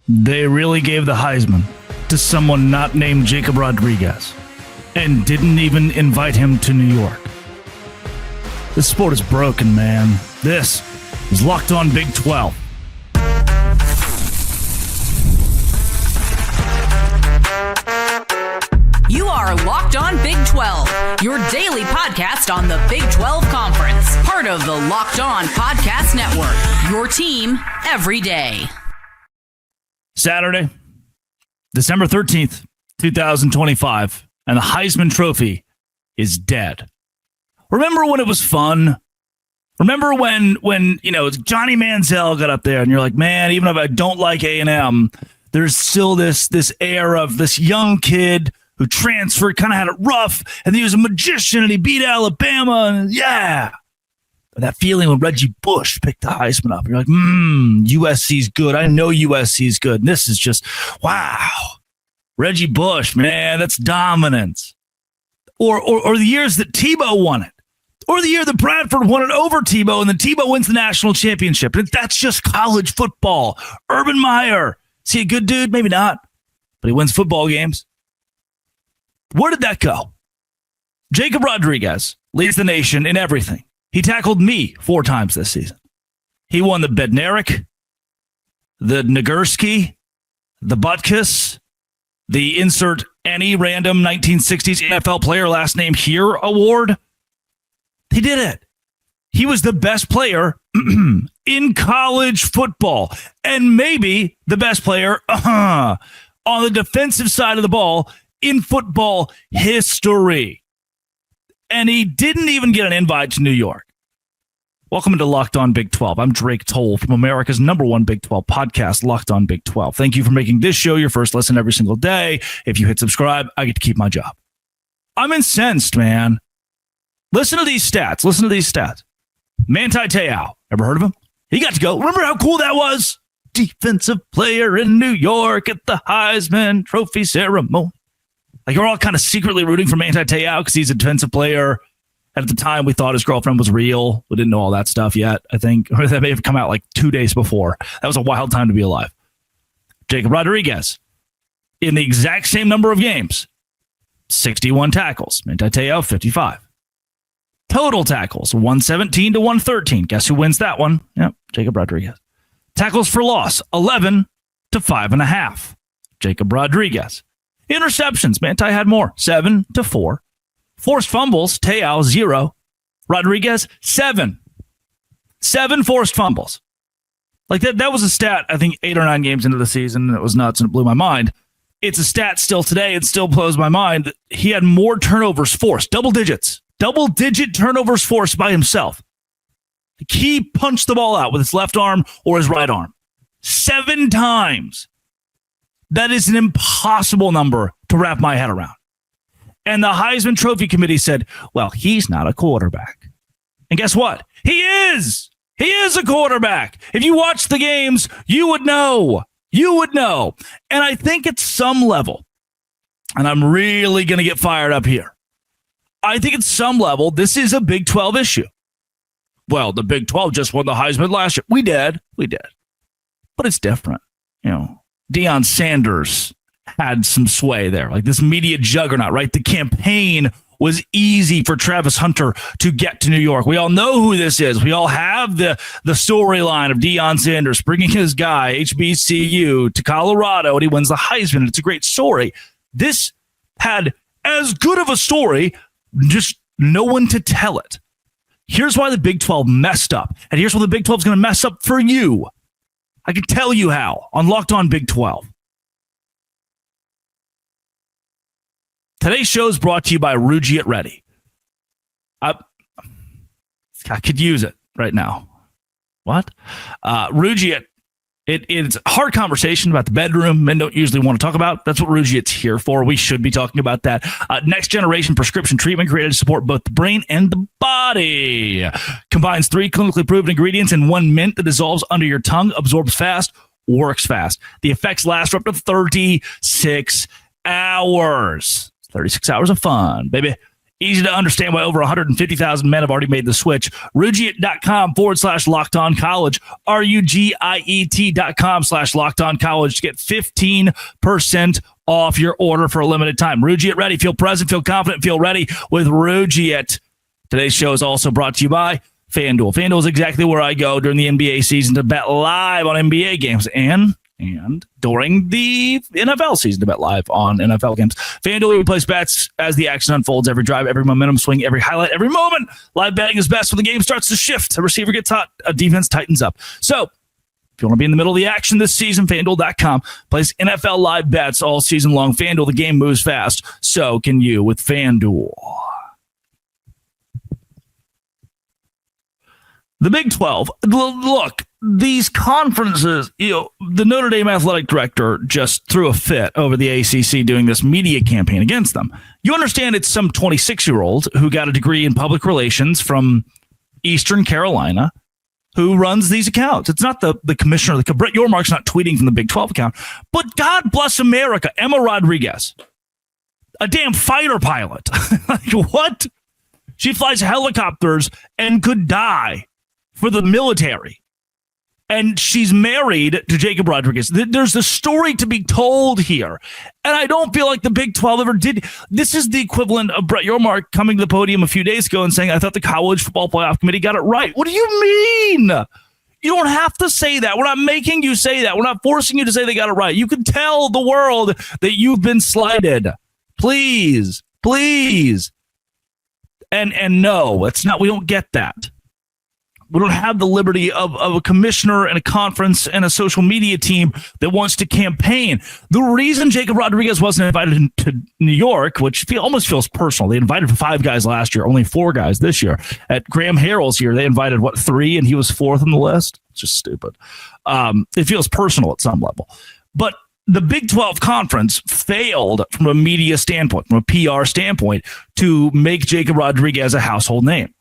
They really gave the Heisman to someone not named Jacob Rodriguez and didn't even invite him to New York. This sport is broken, man. This is Locked On Big 12. You are Locked On Big 12, your daily podcast on the Big 12 Conference. Part of the Locked On Podcast Network, your team every day. Saturday, December 13th, 2025, and the Heisman Trophy is dead. Remember when it was fun? Remember when Johnny Manziel got up there and you're like, man, even if I don't like A&M, there's still this air of this young kid who transferred, kind of had it rough, and he was a magician, and he beat Alabama, and yeah. But that feeling when Reggie Bush picked the Heisman up, you're like, USC's good. I know USC's good. And this is just, wow. Reggie Bush, man, that's dominance. Or the years that Tebow won it. Or the year that Bradford won it over Tebow, and then Tebow wins the national championship. And that's just college football. Urban Meyer, is he a good dude? Maybe not. But he wins football games. Where did that go? Jacob Rodriguez leads the nation in everything. He tackled me 4 times this season. He won the Bednarik, the Nagurski, the Butkus, the insert any random 1960s NFL player last name here award. He did it. He was the best player in college football, and maybe the best player on the defensive side of the ball in football history. And he didn't even get an invite to New York. Welcome into Locked On Big 12. I'm Drake Toll from America's #1 Big 12 podcast, Locked On Big 12. Thank you for making this show your first listen every single day. If you hit subscribe, I get to keep my job. I'm incensed, man. Listen to these stats. Manti Te'o. Ever heard of him? He got to go. Remember how cool that was? Defensive player in New York at the Heisman Trophy ceremony. Like, we're all kind of secretly rooting for Manti Te'o because he's a defensive player. And at the time, we thought his girlfriend was real. We didn't know all that stuff yet, I think. Or that may have come out like 2 days before. That was a wild time to be alive. Jacob Rodriguez, in the exact same number of games, 61 tackles. Manti Te'o, 55. Total tackles, 117 to 113. Guess who wins that one? Yep, Jacob Rodriguez. Tackles for loss, 11 to 5.5. Jacob Rodriguez. Interceptions, Manti had more, 7 to 4. Forced fumbles, Te'o, 0. Rodriguez, 7. 7 forced fumbles. Like that was a stat, I think, 8 or 9 games into the season, and it was nuts and it blew my mind. It's a stat still today. It still blows my mind. He had more turnovers forced, double-digit turnovers forced by himself. He punched the ball out with his left arm or his right arm 7 times. That is an impossible number to wrap my head around. And the Heisman Trophy Committee said, well, he's not a quarterback. And guess what? He is. He is a quarterback. If you watch the games, you would know. And I think at some level, and I'm really going to get fired up here, I think at some level, this is a Big 12 issue. Well, the Big 12 just won the Heisman last year. We did. But it's different. Deion Sanders had some sway there, like this media juggernaut, right? The campaign was easy for Travis Hunter to get to New York. We all know who this is. We all have the storyline of Deion Sanders bringing his guy, HBCU, to Colorado, and he wins the Heisman. It's a great story. This had as good of a story, just no one to tell it. Here's why the Big 12 messed up, and here's why the Big 12 is going to mess up for you. I can tell you how on Locked On Big 12. Today's show is brought to you by Rugi at Ready. I could use it right now. What? Rugi at It's a hard conversation about the bedroom men don't usually want to talk about. That's what Rugiat's here for. We should be talking about that. Next generation prescription treatment created to support both the brain and the body. Combines 3 clinically proven ingredients in 1 mint that dissolves under your tongue, absorbs fast, works fast. The effects last for up to 36 hours. 36 hours of fun, baby. Easy to understand why over 150,000 men have already made the switch. Rugiet.com/LockedOnCollege. RUGIET.com/LockedOnCollege to get 15% off your order for a limited time. Rugiet ready. Feel present, feel confident, feel ready with Rugiet. Today's show is also brought to you by FanDuel. FanDuel is exactly where I go during the NBA season to bet live on NBA games and during the NFL season to bet live on NFL games. FanDuel, we place bets as the action unfolds. Every drive, every momentum swing, every highlight, every moment. Live betting is best when the game starts to shift. A receiver gets hot, a defense tightens up. So if you want to be in the middle of the action this season, FanDuel.com. Place NFL live bets all season long. FanDuel, the game moves fast. So can you with FanDuel. The Big 12, look, these conferences, the Notre Dame athletic director just threw a fit over the ACC doing this media campaign against them. You understand it's some 26-year-old who got a degree in public relations from Eastern Carolina who runs these accounts. It's not the commissioner. Brett Yormark's not tweeting from the Big 12 account. But God bless America, Emma Rodriguez, a damn fighter pilot. Like, what? She flies helicopters and could die for the military. And she's married to Jacob Rodriguez. There's a story to be told here. And I don't feel like the Big 12 ever did. This is the equivalent of Brett Yormark coming to the podium a few days ago and saying, I thought the College Football Playoff Committee got it right. What do you mean? You don't have to say that. We're not making you say that. We're not forcing you to say they got it right. You can tell the world that you've been slighted. Please. And no, it's not. We don't get that. We don't have the liberty of a commissioner and a conference and a social media team that wants to campaign. The reason Jacob Rodriguez wasn't invited to New York, which almost feels personal. They invited 5 guys last year, only 4 guys this year. At Graham Harrell's year, they invited, 3, and he was 4th on the list? It's just stupid. It feels personal at some level. But the Big 12 conference failed from a media standpoint, from a PR standpoint, to make Jacob Rodriguez a household name.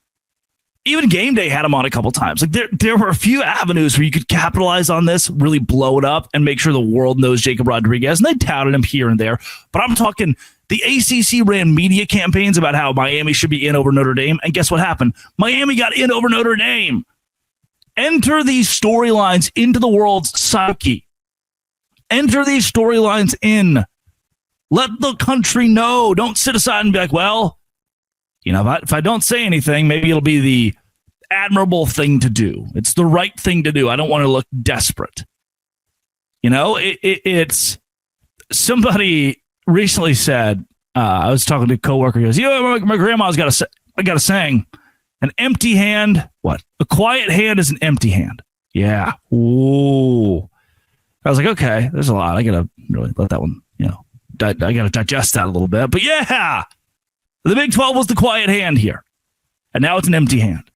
Even Game Day had him on a couple times. Like there were a few avenues where you could capitalize on this, really blow it up, and make sure the world knows Jacob Rodriguez. And they touted him here and there. But I'm talking, the ACC ran media campaigns about how Miami should be in over Notre Dame. And guess what happened? Miami got in over Notre Dame. Enter these storylines into the world's psyche. Enter these storylines in. Let the country know. Don't sit aside and be like, well, if I don't say anything, maybe it'll be the admirable thing to do. It's the right thing to do. I don't want to look desperate. It's somebody recently said, I was talking to a coworker, he goes, my grandma's got a saying, an empty hand, what? A quiet hand is an empty hand. Yeah. Ooh. I was like, okay, there's a lot. I got to really let that one, I got to digest that a little bit. But yeah. The Big 12 was the quiet hand here, and now it's an empty hand.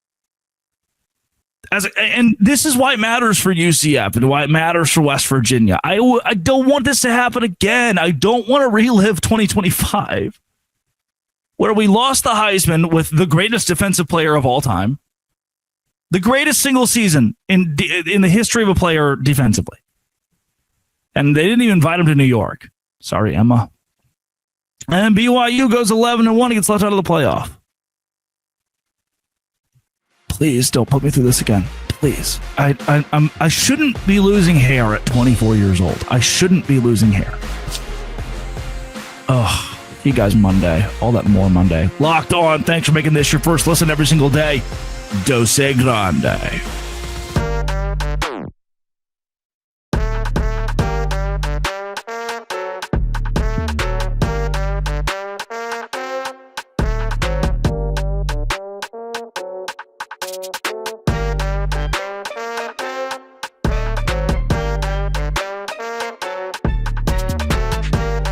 And this is why it matters for UCF and why it matters for West Virginia. I don't want this to happen again. I don't want to relive 2025, where we lost the Heisman with the greatest defensive player of all time, the greatest single season in the history of a player defensively. And they didn't even invite him to New York. Sorry, Emma. And BYU goes 11-1 and gets left out of the playoff. Please don't put me through this again. Please. I shouldn't be losing hair at 24 years old. I shouldn't be losing hair. Oh, you guys Monday. All that more Monday. Locked On. Thanks for making this your first listen every single day. Dose Grande.